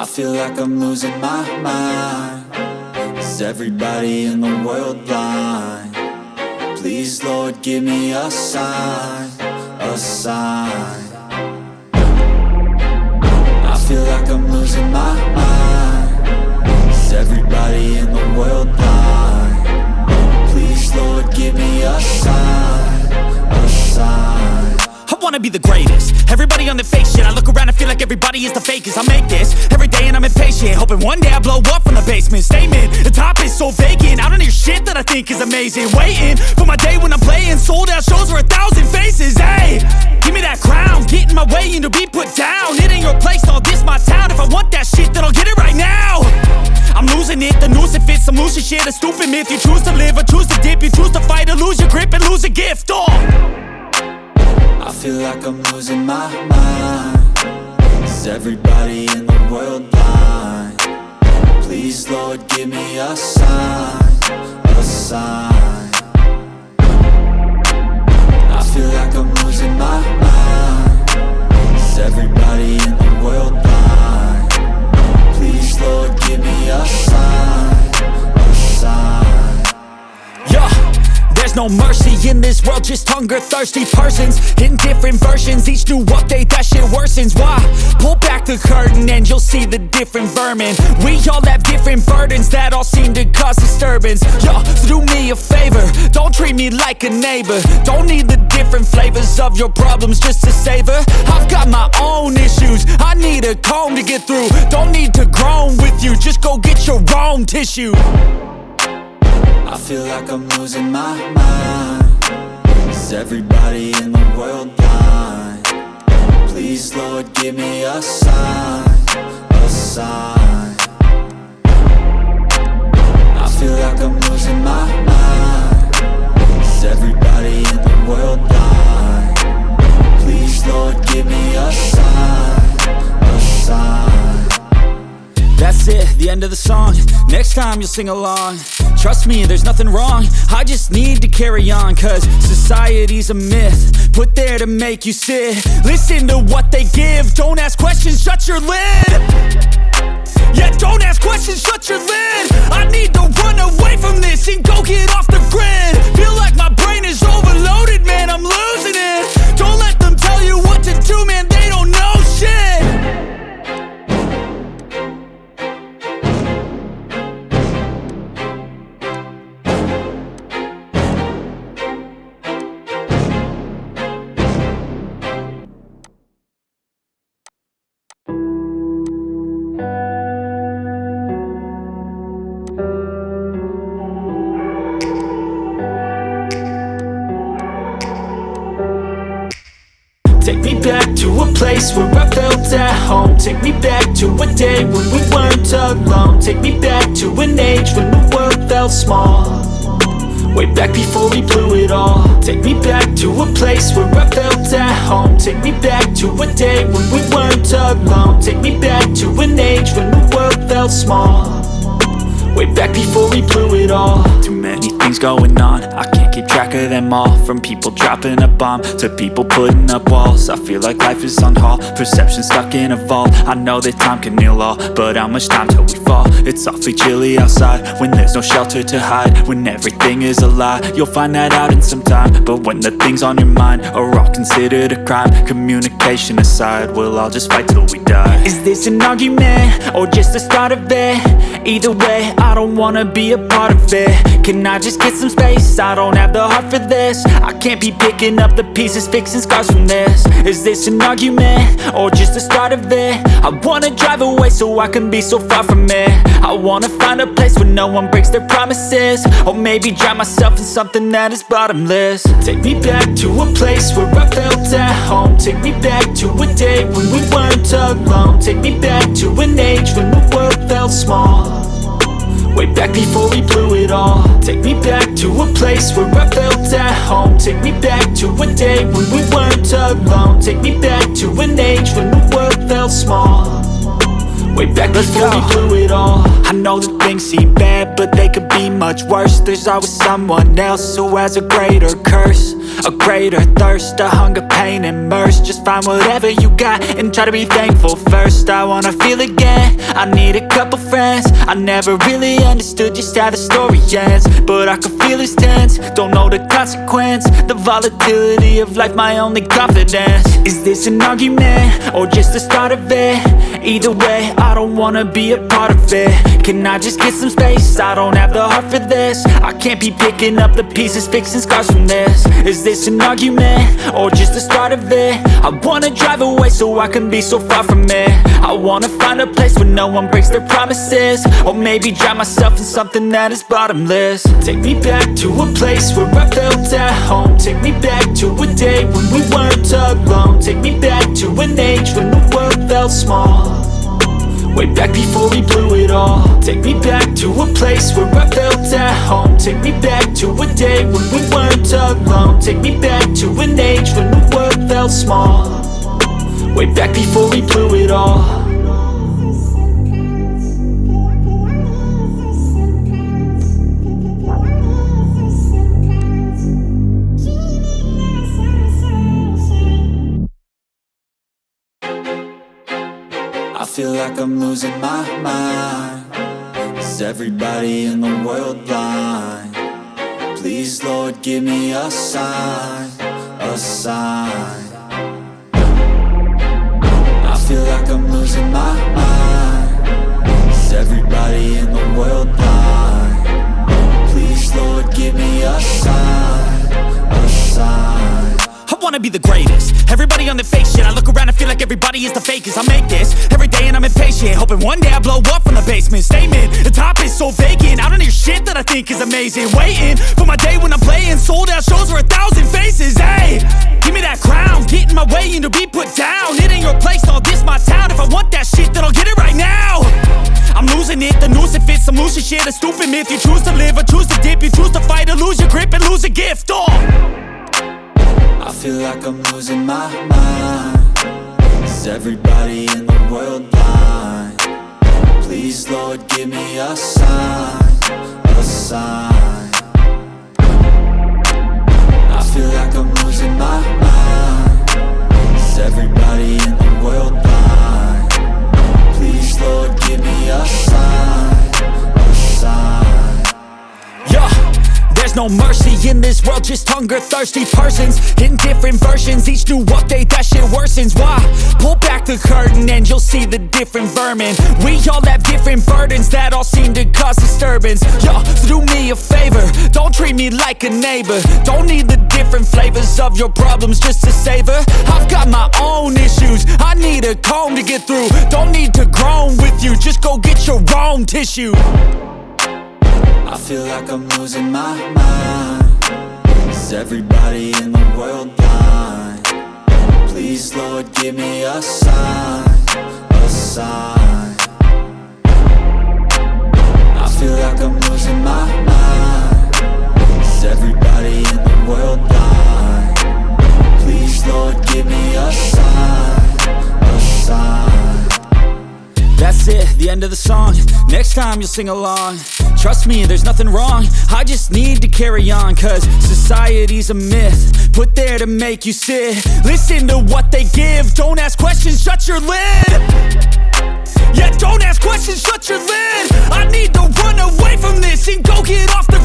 I feel like I'm losing my mind. Is everybody in the world blind? Please, Lord, give me a sign, a sign. I feel like I'm losing my mind. Is everybody in the world blind? Please, Lord, give me a sign, a sign. I wanna be the greatest. Everybody on the fake shit. I look around and feel like everybody is the fakest. I make this every day and I'm impatient, hoping one day I blow up from the basement. Statement, the top is so vacant. I don't hear shit that I think is amazing. Waiting for my day when I'm playing sold out shows for 1,000 faces. Hey, give me that crown, get in my way and to be put down. It ain't your place, all this my town. If I want that shit, then I'll get it right now. I'm losing it, the noose it fits. I'm losing shit, a stupid myth. You choose to live or choose to dip. You choose to fight or lose your grip and lose a gift. I feel like I'm losing my mind. Is everybody in the world blind? Please, Lord, give me a sign, a sign. I feel like I'm losing my mind. Is everybody in the world blind? Please, Lord, give me a sign, a sign. Yeah. There's no mercy in this world, just hunger-thirsty persons in different versions. Each new update, that shit worsens. Why? Pull back the curtain and you'll see the different vermin. We all have different burdens that all seem to cause disturbance. Yo, so do me a favor, don't treat me like a neighbor. Don't need the different flavors of your problems just to savor. I've got my own issues, I need a comb to get through. Don't need to groan with you, just go get your own tissue. I feel like I'm losing my mind. Is everybody in the world blind? Please, Lord, give me a sign, a sign. I feel like I'm losing my mind. Is everybody in the world blind? Please, Lord, give me a sign, a sign. That's it, the end of the song. Next time you'll sing along. Trust me, there's nothing wrong. I just need to carry on, cause society's a myth put there to make you sit. Listen to what they give. Don't ask questions, shut your lid. Yeah, don't ask questions, shut your lid. I need to run away from this and go get off the grid. Feel like my brain is overloaded, man, I'm losing it. Don't let them tell you what to do, man, they don't know shit. Take me back to a place where I felt at home. Take me back to a day when we weren't alone. Take me back to an age when the world felt small. Way back before we blew it all. Take me back to a place where I felt at home. Take me back to a day when we weren't alone. Take me back to an age when the world felt small. Way back before we blew it all. Too many things going on, I can't keep track of them all. From people dropping a bomb to people putting up walls. I feel like life is on hold, perception stuck in a vault. I know that time can heal all, but how much time till we fall? It's awfully chilly outside when there's no shelter to hide. When everything is a lie, you'll find that out in some time. But when the things on your mind are all considered a crime, communication aside, we'll all just fight till we die. Is this an argument or just the start of it? Either way, I don't wanna be a part of it. Can I just get some space? I don't have the heart for this. I can't be picking up the pieces, fixing scars from this. Is this an argument or just the start of it? I wanna drive away so I can be so far from it. I wanna find a place where no one breaks their promises. Or maybe drown myself in something that is bottomless. Take me back to a place where I felt at home. Take me back to a day when we weren't alone. Take me back to an age when the world felt small. Way back before we blew it all. Take me back to a place where I felt at home. Take me back to a day when we weren't alone. Take me back to an age when the world felt small. Way back before we blew it all. I know that things seem bad, but they could be much worse. There's always someone else who has a greater curse, a greater thirst, a hunger, pain, and mercy. Just find whatever you got and try to be thankful first. I wanna feel again, I need a couple friends. I never really understood just how the story ends, but I can feel it's tense, don't know the consequence. The volatility of life, my only confidence. Is this an argument, or just the start of it? Either way, I don't wanna be a part of it. Can I just get some space? I don't have the heart for this. I can't be picking up the pieces, fixing scars from this. Is this an argument, or just the start of it? I wanna drive away so I can be so far from it. I wanna find a place where no one breaks their promises, or maybe drown myself in something that is bottomless. Take me back to a place where I felt at home. Take me back to a day when we weren't alone. Take me back to an age when the world felt small, way back before we blew it all. Take me back to a place where I felt at home. Take me back to a day when we weren't alone. Take me back to an age when the world felt small, way back before we blew it all. I feel like I'm losing my mind. Is everybody in the world blind? Please, Lord, give me a sign, a sign. I feel like I'm losing my mind. Is everybody in the world blind? Please, Lord, give me a sign, a sign. I wanna be the greatest. Everybody on the fake shit. I look around and feel like everybody is the fakest. I make this every day and I'm impatient, hoping one day I blow up from the basement. Statement, the top is so vacant. I don't hear shit that I think is amazing. Waiting for my day when I'm playing sold out shows for 1,000 faces. Hey, give me that crown, get in my way and to be put down. It ain't your place, all this my town. If I want that shit, then I'll get it right now. I'm losing it, the noose it fits. I'm losing shit, a stupid myth. You choose to live or choose to dip. You choose to fight or lose your grip and lose a gift. I feel like I'm losing my mind. Is everybody in the world blind? Please, Lord, give me a sign, a sign. I feel like I'm losing my mind. Is everybody in the world blind? Please, Lord, give me a sign, a sign. Yeah. There's no mercy in this world, just hunger-thirsty persons in different versions. Each new update, that shit worsens. Why? Pull back the curtain and you'll see the different vermin. We all have different burdens that all seem to cause disturbance. Yo, so do me a favor, don't treat me like a neighbor. Don't need the different flavors of your problems just to savor. I've got my own issues, I need a comb to get through. Don't need to groan with you, just go get your own tissue. I feel like I'm losing my mind. Is everybody in the world blind? Please, Lord, give me a sign, a sign. I feel like I'm losing my mind. Is everybody in the world blind? Please, Lord, give me a sign, a sign. That's it, the end of the song. Next time you'll sing along. Trust me, there's nothing wrong. I just need to carry on, cause society's a myth put there to make you sit. Listen to what they give. Don't ask questions, shut your lid. Yeah, don't ask questions, shut your lid. I need to run away from this and go get off the